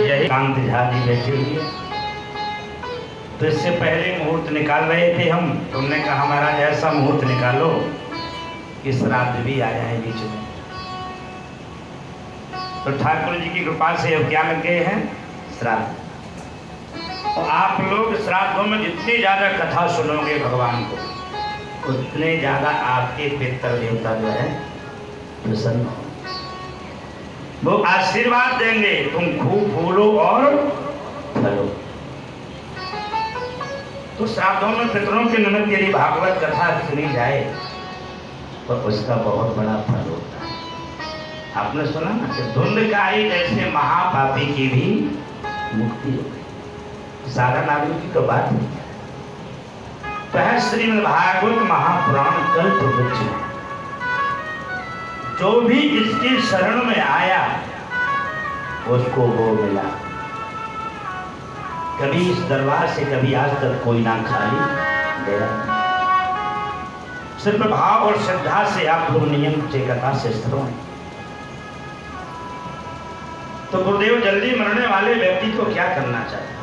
यही कांत झा जी बैठे हुए, तो इससे पहले मुहूर्त निकाल रहे थे हम। तुमने कहा महाराज ऐसा मुहूर्त निकालो कि श्राद्ध भी आ जाए बीच में। तो ठाकुर जी की कृपा से अब क्या लग गए हैं? श्राद्ध। और आप लोग श्राद्धों में जितनी ज्यादा कथा सुनोगे भगवान को, उतने ज्यादा आपके पितर देवता जो है प्रसन्न हो, वो आशीर्वाद देंगे, तुम खूब फूलो और फलो। तो श्राद्धों में पितरों के निमित्त यदि भागवत कथा सुनी जाए तो उसका बहुत बड़ा फल होता है। आपने सुना ना कि धुंधकारी जैसे महापापी की भी मुक्ति हो गई। साधारण आदमी की तो बात नहीं है। तो है श्रीमद् भागवत महापुराण कल्प वृक्ष में जो भी इसकी शरण में आया उसको वो मिला। कभी इस दरबार से कभी आज तक कोई ना खाली गया। सिर्फ भाव और श्रद्धा से आप लोग नियम से कथा से श्रवण। तो गुरुदेव जल्दी मरने वाले व्यक्ति को क्या करना चाहिए?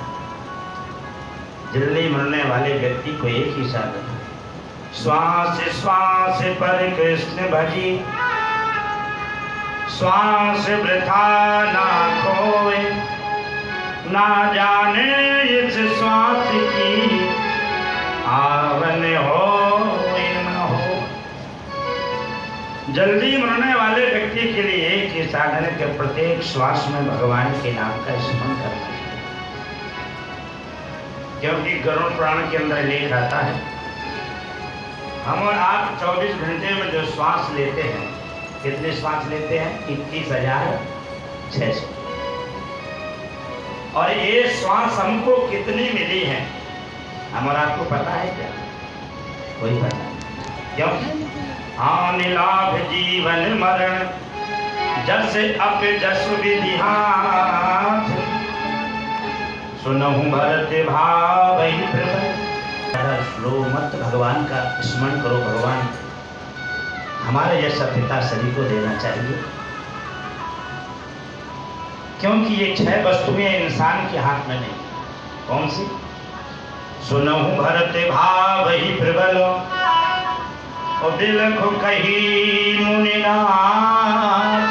जल्दी मरने वाले व्यक्ति को एक ही साधन है, श्वास श्वास पर कृष्ण भजी, श्वास वृथा ना खोए, ना जाने इस श्वास की आवन हो न हो। जल्दी मरने वाले व्यक्ति के लिए एक ही साधन है कि प्रत्येक श्वास में भगवान के नाम का स्मरण करना चाहिए। क्योंकि गरुड़ पुराण के अंदर लेख आता है, हम और आप 24 घंटे में जो श्वास लेते हैं, कितने श्वास लेते हैं? 21,600। और ये श्वास हमको कितनी मिली है, हम और आपको पता है क्या? कोई पता नहीं। क्यों? हानि लाभ जीवन मरण जस अप जस विधि हाथ, सुनहु भरत भाव स्लो मत। भगवान का स्मरण करो। भगवान हमारे जैसा पिता सभी को देना चाहिए, क्योंकि ये 6 वस्तुएं इंसान के हाथ में नहीं। कौन सी? सुनहु भरत भाव ही प्रबल, और दिल को कही मुनिनाथ,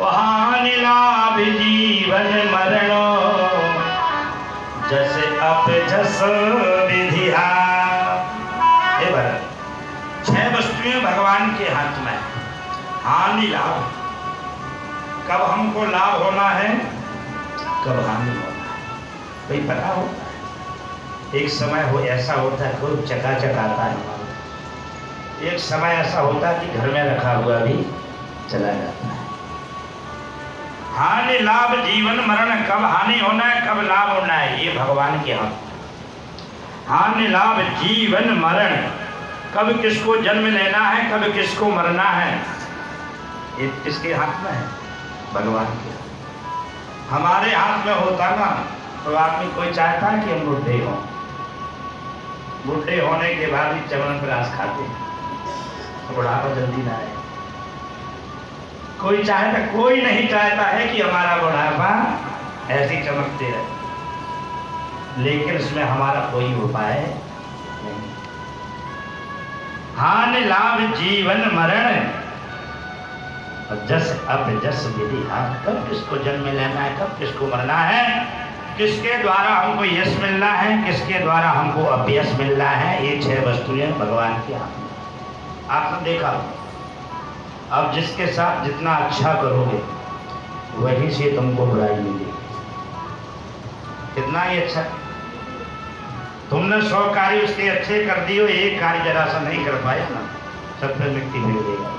हानि लाभ जीवन मरण जस अप जस विधि हाथ। 6 वस्तुएं भगवान के हाथ में। हानि लाभ, कब हमको लाभ होना है, कब हानि होना है, कोई पता होता है? एक समय हो ऐसा होता है खूब चकाचक आता है, एक समय ऐसा होता है कि घर में रखा हुआ भी चला जाता है। हानि लाभ जीवन मरण, कब हानि होना है कब लाभ होना है, ये भगवान के हाथ। हानि लाभ जीवन मरण, कब किसको जन्म लेना है कब किसको मरना है, ये किसके हाथ में है? भगवान के। हमारे हाथ में होता ना तो आदमी कोई चाहता है कि हम बुढ़े हों। बुढ़े होने के बाद भी च्यवनप्राश खाते हैं, तो बुढ़ापा जल्दी ना आए। कोई चाहता, कोई नहीं चाहता है कि हमारा बुढ़ापा ऐसी चमकते रहे, लेकिन इसमें हमारा कोई उपाय नहीं। हानि लाभ जीवन मरण और जस अप जस विधि हाथ, कब किसको जन्म लेना है कब किसको मरना है, किसके द्वारा हमको यश मिलना है किसके द्वारा हमको अपयश मिलना है, ये 6 वस्तुएं भगवान के हाथ में। आपने देखा, अब जिसके साथ जितना अच्छा करोगे वही से तुमको बुराई मिलेगी। कितना ही अच्छा, तुमने 100 कार्य उसके अच्छे कर दिए, एक कार्य जरा सा नहीं कर पाया ना, सब पे मिट्टी मिल देगा,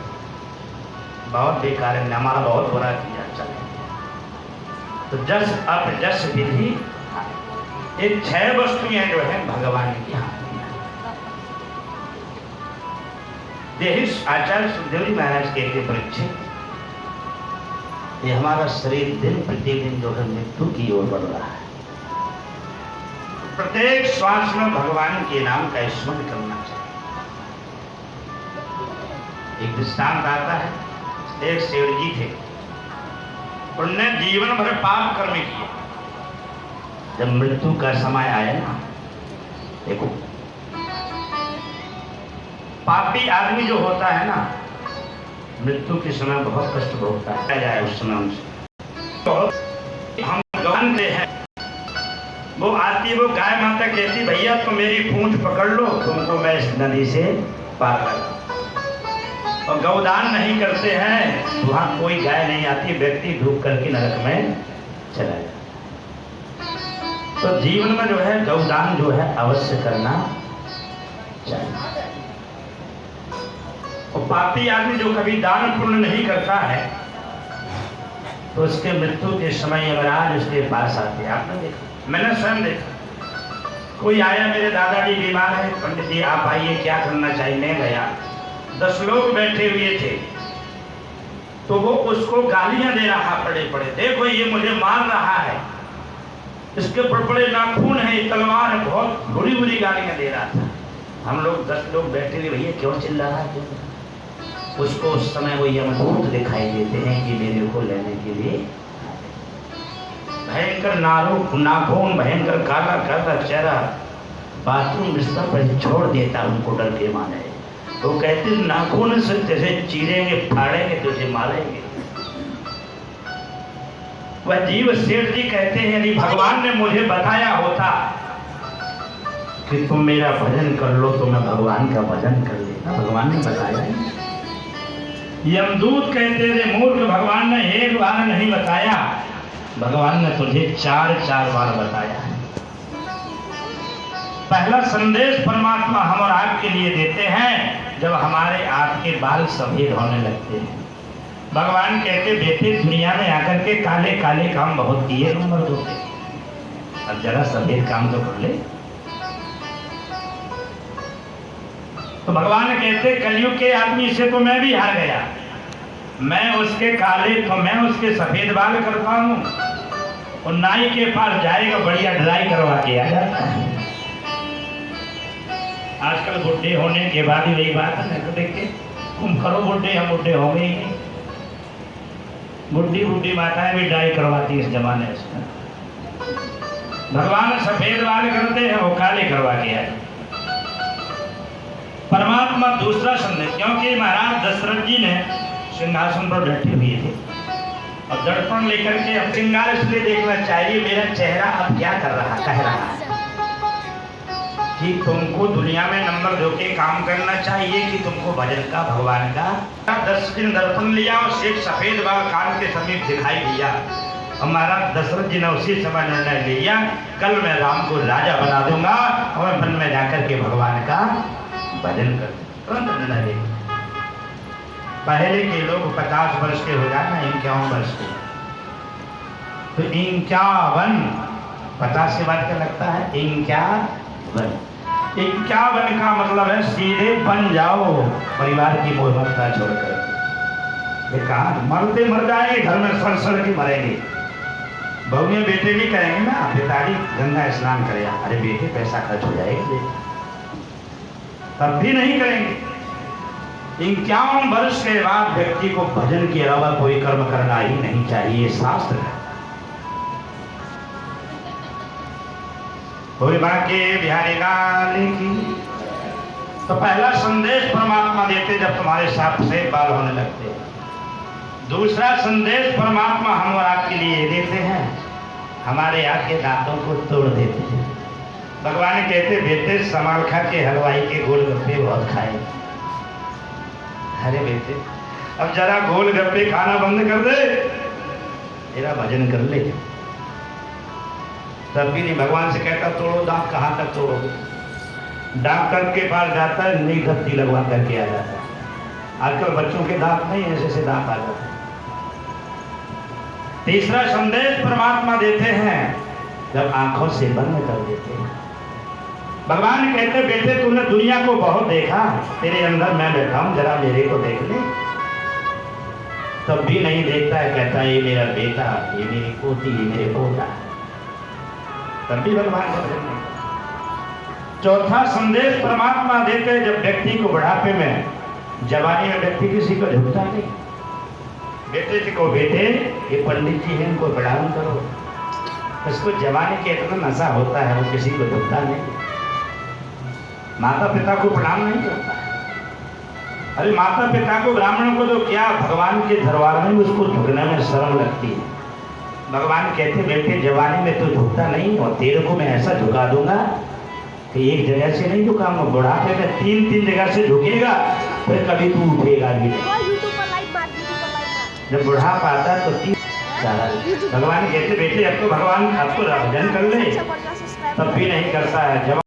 बहुत बेकार है, हमारा बहुत बुरा किया। चले तो जस अप जस विधि, ये 6 वस्तुएं जो है भगवान की हाथ में। यही आचार्य सुखदेव जी महाराज कहते, परीक्षित, ये हमारा शरीर दिन प्रतिदिन जो है मृत्यु की ओर बढ़ रहा है। प्रत्येक श्वास में भगवान के नाम का स्मरण करना चाहिए। एक दृष्टांत आता है, एक सेठ जी थे, उनने जीवन भर पाप कर्म किए। जब मृत्यु का समय आया ना, देखो पापी आदमी जो होता है ना, मृत्यु के समय बहुत कष्ट भोगता है। जाए उस समय उनसे तो हम जानते हैं, वो आती, वो गाय माता कहती भैया तुम मेरी पूंछ पकड़ लो, तुमको मैं इस नदी से पार कर। और गौदान नहीं करते हैं, वहां कोई गाय नहीं आती, व्यक्ति डूब करके नरक में चला जाता। तो जीवन में जो है गौदान जो है अवश्य करना चाहिए। और पापी आदमी जो कभी दान पुण्य नहीं करता है, तो उसके मृत्यु के समय यमराज उसके पास आते हैं। आपने देखा, मैंने स्वयं देखा, कोई आया मेरे दादाजी बीमार है, पंडित जी आप आइए क्या करना चाहिए। मैं गया, 10 लोग बैठे हुए थे, तो वो उसको गालियां दे रहा पड़े पड़े, देखो ये मुझे मार रहा है, इसके बड़े नाखून है, तलवार है, बहुत बुरी बुरी गालियां दे रहा था। हम लोग 10 लोग बैठे हुए, भैया क्यों चिल्ला रहा है। उसको उस समय वो यमदूत दिखाई देते हैं कि मेरे को लेने के लिए। भयंकर नाखून, भयंकर काला काला चेहरा, बाथरूम बिस्तर पर छोड़ देता उनको डर के मारे। वो कहते नाखून से जैसे चीरेंगे, फाड़ेंगे, तुझे मारेंगे। वह जीव सेठ जी कहते हैं यदि भगवान ने मुझे बताया होता कि तुम मेरा भजन कर लो तो मैं भगवान का भजन कर लेता। भगवान ने बताया। यमदूत कहते थे मूर्ख, भगवान ने एक बार नहीं बताया, भगवान ने तुझे 4 बार बताया। पहला संदेश परमात्मा हम और आपके लिए देते हैं जब हमारे आपके बाल सफेद होने लगते हैं। भगवान कहते बेटे दुनिया में आकर के काले काले काम बहुत किए तुम मर्दों के, अब जरा सफेद काम तो कर ले। तो भगवान कहते कलयुग के आदमी से तो मैं भी हार गया, मैं उसके काले तो मैं उसके सफेद बाल करता हूँ, और नाई के पास जाएगा बढ़िया ड्राई करवा के आ जाता है। आजकल बुढ़े होने के बाद ही वही बात है, तो देख के तुम करो बुढ़े, हम बुढ़े हो गए ही। बुढ़ी माताएं भी ड्राई करवाती इस जमाने में। भगवान सफेद बाल करते हैं, वो काले करवा के आए। परमात्मा दूसरा संदेश, क्योंकि महाराज दशरथ जी ने सिंहासन पर बैठे हुए थे और दर्पण लेकर के अब श्रृंगार इसलिए देखना चाहिए मेरा चेहरा अब क्या कर रहा, कह रहा है कि तुमको दुनिया में नंबर 2 के काम करना चाहिए कि तुमको भजन का, भगवान का। 10 दिन दर्पण लिया और एक सफेद बाल कान के समीप दिखाई दिया। हमारा दशरथ जी ने उसी समय निर्णय लिया, कल मैं राम को राजा बना दूंगा और मैं वन में जाकर के भगवान का भजन कर। तुरंत निर्णय लिया। पहले के लोग 50 वर्ष के हो जाए ना, 51 वर्ष के, तो 51 50 के बाद क्या लगता है 51। 51 का मतलब है सीधे बन जाओ, परिवार की मोहब्बत छोड़कर। ये कहा मरते मर जाएंगे, घर में सड़ के मरेंगे। बहुएं बेटे भी कहेंगे ना पिताजी गंगा स्नान करे, अरे बेटे पैसा खर्च हो जाएगा, तब भी नहीं करेंगे। 51 वर्ष के बाद व्यक्ति को भजन के अलावा कोई कर्म करना ही नहीं चाहिए, शास्त्र है। के बिहारी लाल की। तो पहला संदेश परमात्मा देते जब तुम्हारे साथ से बाल होने लगते। दूसरा संदेश परमात्मा हम और आपके लिए देते हैं, हमारे आपके दांतों को तोड़ देते हैं। भगवान कहते बेटे संभाल खा के हलवाई के गोलगप्पे बहुत खाए। अरे बेटे अब जरा गोलगप्पे खाना बंद कर दे, मेरा भजन कर ले। तब भी नहीं, भगवान से कहता तोड़ो दांत, कहाँ तक तोड़ोगे। डॉक्टर के पास जाता है, नई धत्ती लगवा करके आ जाता है। आजकल बच्चों के दांत नहीं, ऐसे ऐसे दांत आ जाते हैं। तीसरा संदेश परमात्मा देते हैं जब आंखों से बंद कर देते हैं। भगवान कहते बेटे तूने दुनिया को बहुत देखा, तेरे अंदर मैं बैठा हूं, जरा मेरे को देख ले। तब भी नहीं देखता है, कहता है ये मेरा बेटा, ये मेरी पोती, ये मेरे पोता। तब भी भगवान का भजन नहीं। चौथा संदेश परमात्मा देते जब व्यक्ति को बुढ़ापे में, जवानी में व्यक्ति किसी को झुकता नहीं, बेटे से को बेटे ये पंडित जी हैं इनको प्रणाम करो। इसको जवानी के इतना नशा होता है वो किसी को दुखता नहीं, माता पिता को प्रणाम नहीं करता है। अरे माता पिता को ब्राह्मणों को तो क्या भगवान के दरबार में उसको झुकने में शर्म लगती है। भगवान कहते बेटे जवानी में तो झुकता नहीं और तेरे को मैं ऐसा झुका दूंगा कि एक जगह से नहीं झुकाऊंगा, बुढ़ापे में तीन तीन जगह से झुकेगा फिर कभी तू उठेगा भी नहीं। जब बुढ़ापा आता तो तीन भगवान कहते बेटे अब तो भगवान आपको भजन कर ले, तब भी नहीं करता है।